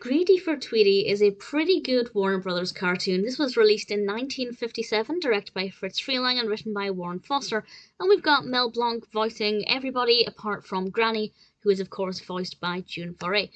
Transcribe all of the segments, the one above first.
Greedy for Tweety is a pretty good Warner Brothers cartoon. This was released in 1957, directed by Fritz Freleng and written by Warren Foster. And we've got Mel Blanc voicing everybody apart from Granny, who is of course voiced by June Foray.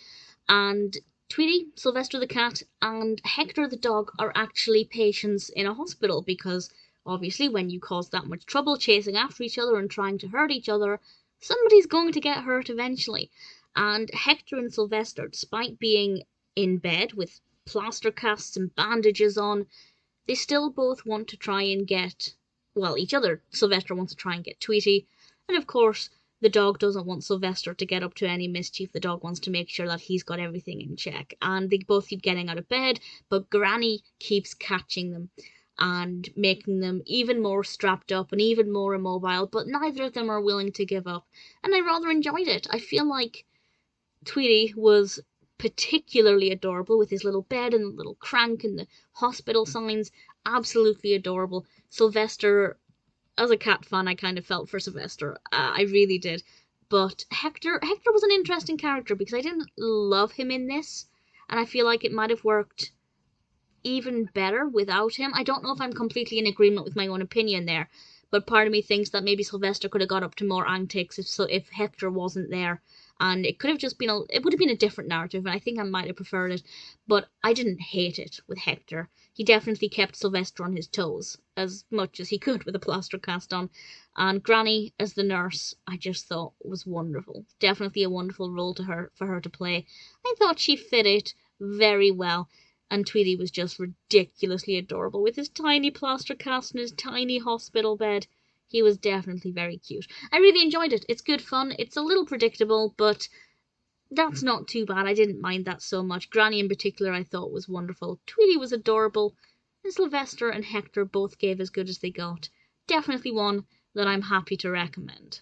And Tweety, Sylvester the cat, and Hector the dog are actually patients in a hospital because obviously when you cause that much trouble chasing after each other and trying to hurt each other, somebody's going to get hurt eventually. And Hector and Sylvester, despite being in bed with plaster casts and bandages on, they still both want to try and get, well, each other. Sylvester wants to try and get Tweety, and of course, the dog doesn't want Sylvester to get up to any mischief. The dog wants to make sure that he's got everything in check. And they both keep getting out of bed, but Granny keeps catching them and making them even more strapped up and even more immobile, but neither of them are willing to give up. And I rather enjoyed it. I feel like Tweety was particularly adorable with his little bed and the little crank and the hospital signs. Absolutely adorable. Sylvester, as a cat fan, I kind of felt for Sylvester. I really did. But Hector was an interesting character because I didn't love him in this, and I feel like it might have worked even better without him. I don't know if I'm completely in agreement with my own opinion there, but part of me thinks that maybe Sylvester could have got up to more antics if Hector wasn't there. And it could have just been it would have been a different narrative, and I think I might have preferred it, but I didn't hate it with Hector. He definitely kept Sylvester on his toes, as much as he could with a plaster cast on. And Granny, as the nurse, I just thought was wonderful. Definitely a wonderful role for her to play. I thought she fit it very well, and Tweety was just ridiculously adorable with his tiny plaster cast and his tiny hospital bed. He was definitely very cute. I really enjoyed it. It's good fun. It's a little predictable, but that's not too bad. I didn't mind that so much. Granny in particular I thought was wonderful. Tweety was adorable. And Sylvester and Hector both gave as good as they got. Definitely one that I'm happy to recommend.